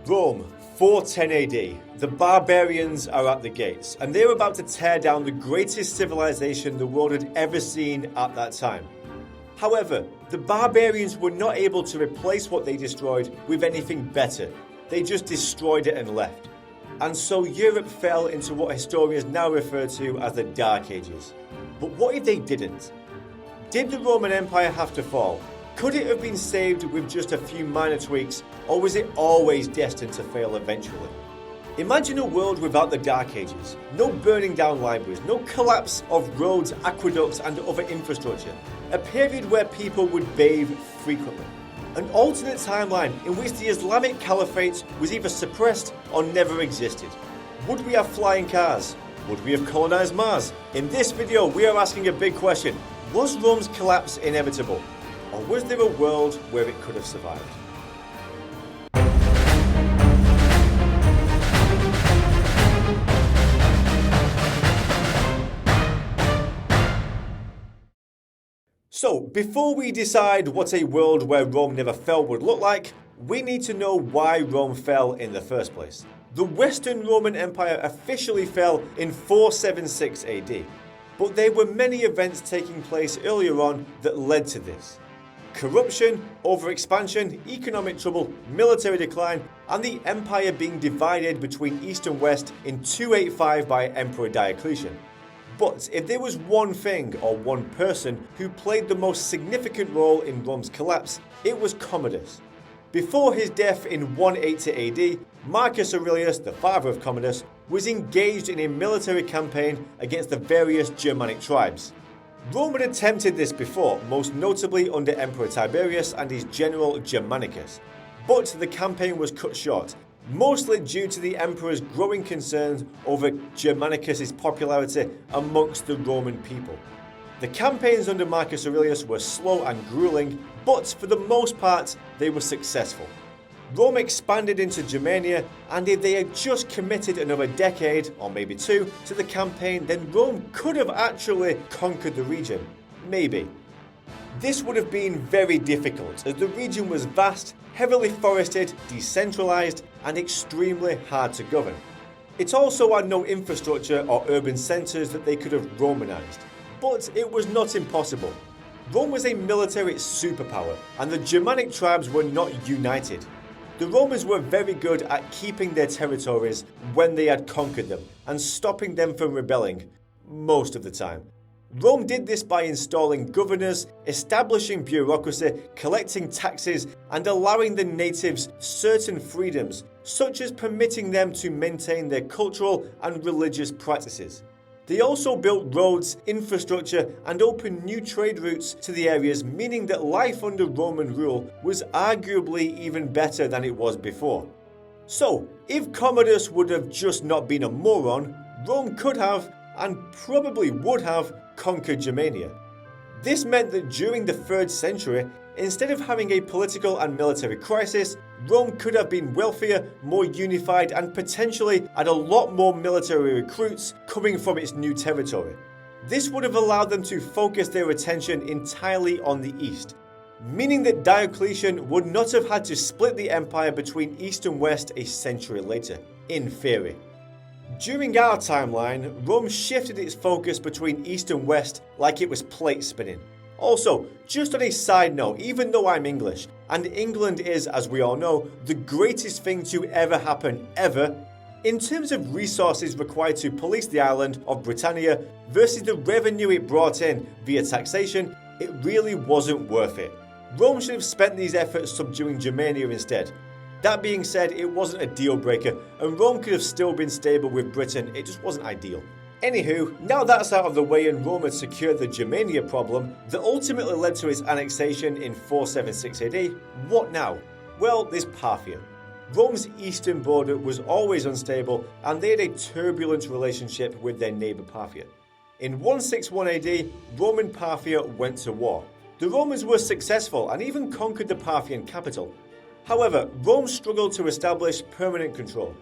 Rome, 410 AD. The barbarians are at the gates, and they're about to tear down the greatest civilization the world had ever seen at that time. However, the barbarians were not able to replace what they destroyed with anything better. They just destroyed it and left. And so Europe fell into what historians now refer to as the Dark Ages. But what if they didn't? Did the Roman Empire have to fall? Could it have been saved with just a few minor tweaks, or was it always destined to fail eventually? Imagine a world without the Dark Ages. No burning down libraries, no collapse of roads, aqueducts and other infrastructure. A period where people would bathe frequently. An alternate timeline in which the Islamic Caliphate was either suppressed or never existed. Would we have flying cars? Would we have colonized Mars? In this video, we are asking a big question. Was Rome's collapse inevitable? Or was there a world where it could have survived? So, before we decide what a world where Rome never fell would look like, we need to know why Rome fell in the first place. The Western Roman Empire officially fell in 476 AD, but there were many events taking place earlier on that led to this. Corruption, overexpansion, economic trouble, military decline, and the empire being divided between East and West in 285 by Emperor Diocletian. But if there was one thing or one person who played the most significant role in Rome's collapse, it was Commodus. Before his death in 180 AD, Marcus Aurelius, the father of Commodus, was engaged in a military campaign against the various Germanic tribes. Rome had attempted this before, most notably under Emperor Tiberius and his general Germanicus. But the campaign was cut short, mostly due to the emperor's growing concerns over Germanicus' popularity amongst the Roman people. The campaigns under Marcus Aurelius were slow and grueling, but for the most part, they were successful. Rome expanded into Germania, and if they had just committed another decade, or maybe two, to the campaign, then Rome could have actually conquered the region. Maybe. This would have been very difficult, as the region was vast, heavily forested, decentralized, and extremely hard to govern. It also had no infrastructure or urban centers that they could have Romanized. But it was not impossible. Rome was a military superpower, and the Germanic tribes were not united. The Romans were very good at keeping their territories when they had conquered them, and stopping them from rebelling, most of the time. Rome did this by installing governors, establishing bureaucracy, collecting taxes, and allowing the natives certain freedoms, such as permitting them to maintain their cultural and religious practices. They also built roads, infrastructure, and opened new trade routes to the areas, meaning that life under Roman rule was arguably even better than it was before. So, if Commodus would have just not been a moron, Rome could have, and probably would have, conquered Germania. This meant that during the 3rd century, instead of having a political and military crisis, Rome could have been wealthier, more unified, and potentially had a lot more military recruits coming from its new territory. This would have allowed them to focus their attention entirely on the east, meaning that Diocletian would not have had to split the empire between east and west a century later, in theory. During our timeline, Rome shifted its focus between east and west like it was plate spinning. Also, just on a side note, even though I'm English, and England is, as we all know, the greatest thing to ever happen ever, in terms of resources required to police the island of Britannia versus the revenue it brought in via taxation, it really wasn't worth it. Rome should have spent these efforts subduing Germania instead. That being said, it wasn't a deal breaker, and Rome could have still been stable with Britain, it just wasn't ideal. Anywho, now that's out of the way and Rome had secured the Germania problem that ultimately led to its annexation in 476 AD, what now? Well, there's Parthia. Rome's eastern border was always unstable, and they had a turbulent relationship with their neighbour Parthia. In 161 AD, Rome and Parthia went to war. The Romans were successful and even conquered the Parthian capital. However, Rome struggled to establish permanent control,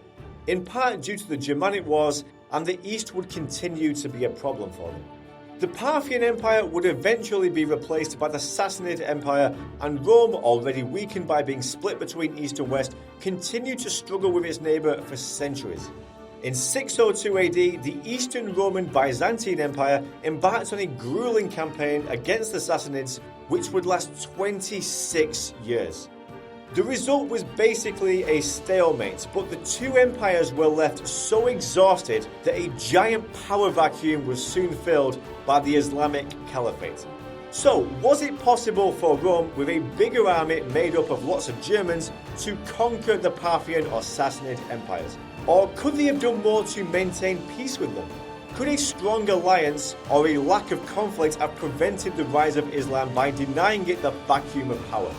in part due to the Germanic Wars, and the East would continue to be a problem for them. The Parthian Empire would eventually be replaced by the Sassanid Empire, and Rome, already weakened by being split between East and West, continued to struggle with its neighbour for centuries. In 602 AD, the Eastern Roman Byzantine Empire embarked on a grueling campaign against the Sassanids, which would last 26 years. The result was basically a stalemate, but the two empires were left so exhausted that a giant power vacuum was soon filled by the Islamic Caliphate. So, was it possible for Rome, with a bigger army made up of lots of Germans, to conquer the Parthian or Sassanid empires? Or could they have done more to maintain peace with them? Could a strong alliance or a lack of conflict have prevented the rise of Islam by denying it the vacuum of power?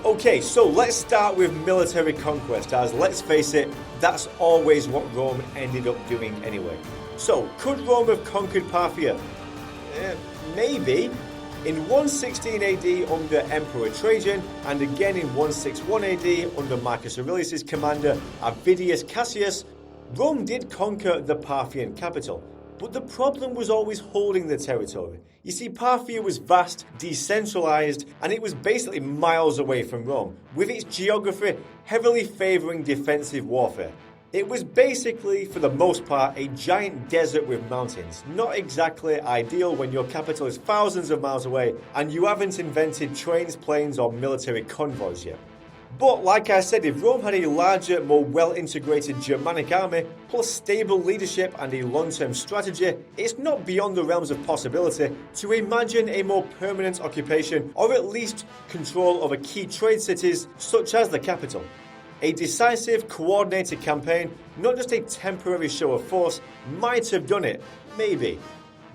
Okay, so let's start with military conquest, as let's face it, that's always what Rome ended up doing anyway. So, could Rome have conquered Parthia? Maybe. In 116 AD under Emperor Trajan, and again in 161 AD under Marcus Aurelius' commander Avidius Cassius, Rome did conquer the Parthian capital. But the problem was always holding the territory. You see, Parthia was vast, decentralized, and it was basically miles away from Rome, with its geography heavily favoring defensive warfare. It was basically, for the most part, a giant desert with mountains. Not exactly ideal when your capital is thousands of miles away and you haven't invented trains, planes, or military convoys yet. But like I said, if Rome had a larger, more well-integrated Germanic army, plus stable leadership and a long-term strategy, it's not beyond the realms of possibility to imagine a more permanent occupation, or at least control over key trade cities such as the capital. A decisive, coordinated campaign, not just a temporary show of force, might have done it, maybe.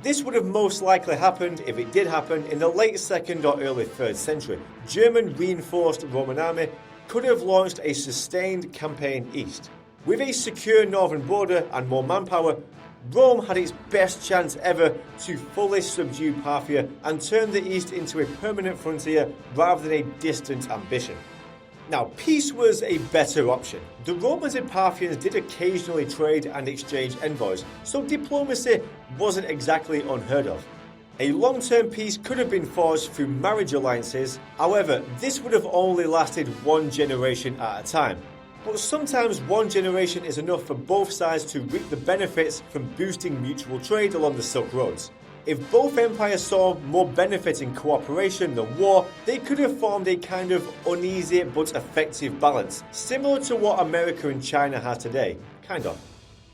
This would have most likely happened, if it did happen, in the late 2nd or early 3rd century. German reinforced Roman army could have launched a sustained campaign east. With a secure northern border and more manpower, Rome had its best chance ever to fully subdue Parthia and turn the east into a permanent frontier rather than a distant ambition. Now, peace was a better option. The Romans and Parthians did occasionally trade and exchange envoys, so diplomacy wasn't exactly unheard of. A long-term peace could have been forged through marriage alliances, however, this would have only lasted one generation at a time. But sometimes one generation is enough for both sides to reap the benefits from boosting mutual trade along the Silk Roads. If both empires saw more benefit in cooperation than war, they could have formed a kind of uneasy but effective balance, similar to what America and China has today, kind of.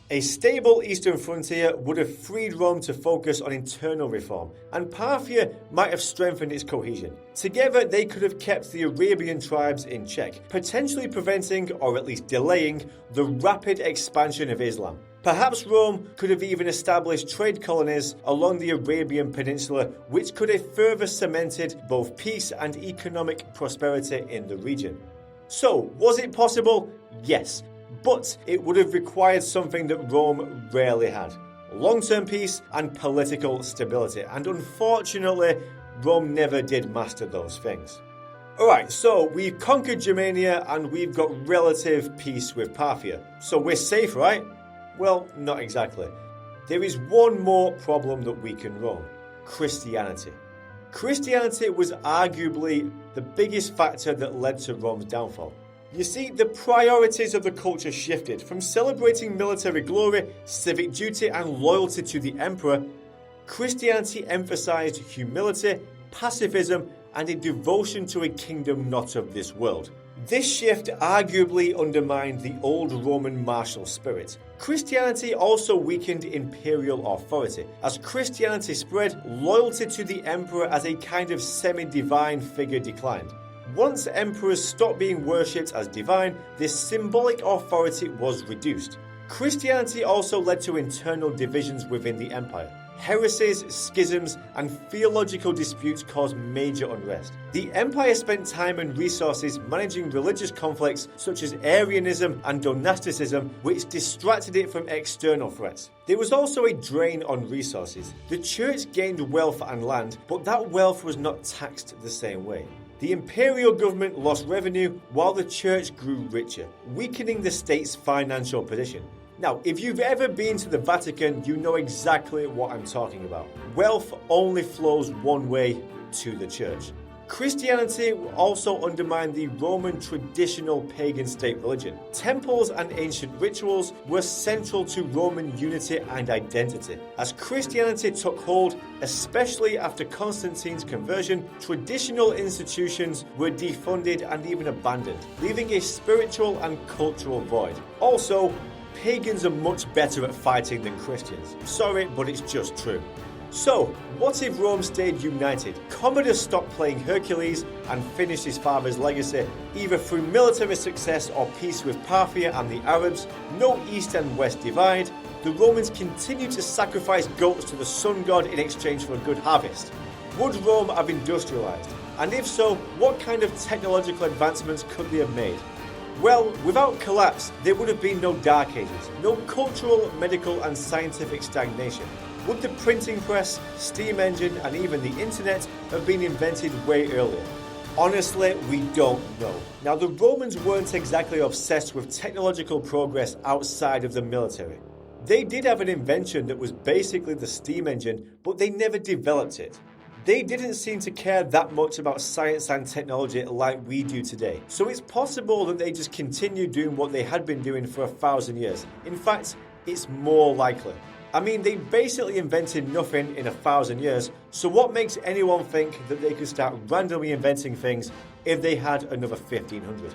A stable eastern frontier would have freed Rome to focus on internal reform, and Parthia might have strengthened its cohesion. Together, they could have kept the Arabian tribes in check, potentially preventing, or at least delaying, the rapid expansion of Islam. Perhaps Rome could have even established trade colonies along the Arabian Peninsula, which could have further cemented both peace and economic prosperity in the region. So, was it possible? Yes. But it would have required something that Rome rarely had: long-term peace and political stability, and unfortunately, Rome never did master those things. Alright, so we've conquered Germania and we've got relative peace with Parthia. So we're safe, right? Well, not exactly. There is one more problem that weakened Rome: Christianity. Christianity was arguably the biggest factor that led to Rome's downfall. You see, the priorities of the culture shifted from celebrating military glory, civic duty, and loyalty to the emperor. Christianity emphasized humility, pacifism, and a devotion to a kingdom not of this world. This shift arguably undermined the old Roman martial spirit. Christianity also weakened imperial authority. As Christianity spread, loyalty to the emperor as a kind of semi-divine figure declined. Once emperors stopped being worshipped as divine, this symbolic authority was reduced. Christianity also led to internal divisions within the empire. Heresies, schisms, and theological disputes caused major unrest. The empire spent time and resources managing religious conflicts such as Arianism and Donasticism, which distracted it from external threats. There was also a drain on resources. The church gained wealth and land, but that wealth was not taxed the same way. The imperial government lost revenue while the church grew richer, weakening the state's financial position. Now, if you've ever been to the Vatican, you know exactly what I'm talking about. Wealth only flows one way, to the church. Christianity also undermined the Roman traditional pagan state religion. Temples and ancient rituals were central to Roman unity and identity. As Christianity took hold, especially after Constantine's conversion, traditional institutions were defunded and even abandoned, leaving a spiritual and cultural void. Also, pagans are much better at fighting than Christians. Sorry, but it's just true. So, what if Rome stayed united? Commodus stopped playing Hercules and finished his father's legacy, either through military success or peace with Parthia and the Arabs, no east and west divide. The Romans continued to sacrifice goats to the sun god in exchange for a good harvest. Would Rome have industrialized? And if so, what kind of technological advancements could they have made? Well, without collapse, there would have been no Dark Ages, no cultural, medical and scientific stagnation. Would the printing press, steam engine and even the internet have been invented way earlier? Honestly, we don't know. Now, the Romans weren't exactly obsessed with technological progress outside of the military. They did have an invention that was basically the steam engine, but they never developed it. They didn't seem to care that much about science and technology like we do today. So it's possible that they just continued doing what they had been doing for 1,000 years. In fact, it's more likely. I mean, they basically invented nothing in 1,000 years, so what makes anyone think that they could start randomly inventing things if they had another 1,500?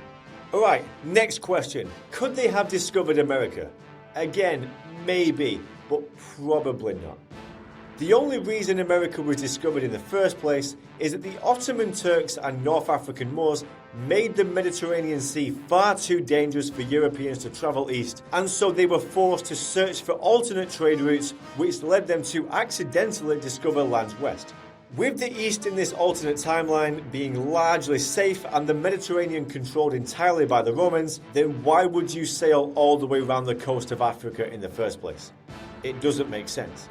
Alright, next question. Could they have discovered America? Again, maybe, but probably not. The only reason America was discovered in the first place is that the Ottoman Turks and North African Moors made the Mediterranean Sea far too dangerous for Europeans to travel east, and so they were forced to search for alternate trade routes, which led them to accidentally discover lands west. With the East in this alternate timeline being largely safe and the Mediterranean controlled entirely by the Romans, then why would you sail all the way around the coast of Africa in the first place? It doesn't make sense.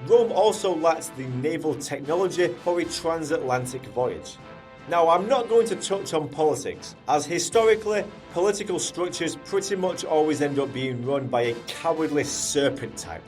Rome also lacked the naval technology for a transatlantic voyage. Now, I'm not going to touch on politics, as historically, political structures pretty much always end up being run by a cowardly serpent type.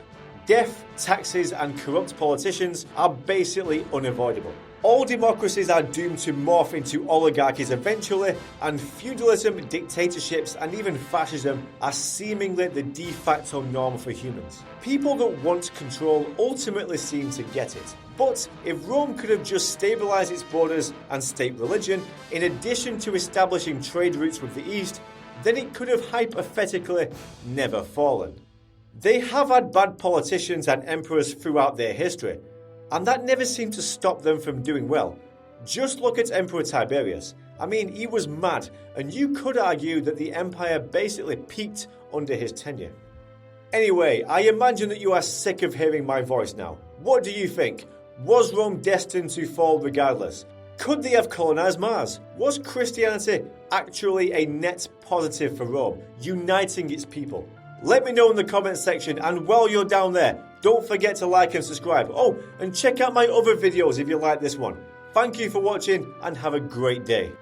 Death, taxes, and corrupt politicians are basically unavoidable. All democracies are doomed to morph into oligarchies eventually, and feudalism, dictatorships, and even fascism are seemingly the de facto norm for humans. People that want control ultimately seem to get it. But if Rome could have just stabilised its borders and state religion, in addition to establishing trade routes with the East, then it could have hypothetically never fallen. They have had bad politicians and emperors throughout their history, and that never seemed to stop them from doing well. Just look at Emperor Tiberius. I mean, he was mad, and you could argue that the empire basically peaked under his tenure. Anyway, I imagine that you are sick of hearing my voice now. What do you think? Was Rome destined to fall regardless? Could they have colonized Mars? Was Christianity actually a net positive for Rome, uniting its people? Let me know in the comments section, and while you're down there, don't forget to like and subscribe. Oh, and check out my other videos if you like this one. Thank you for watching and have a great day.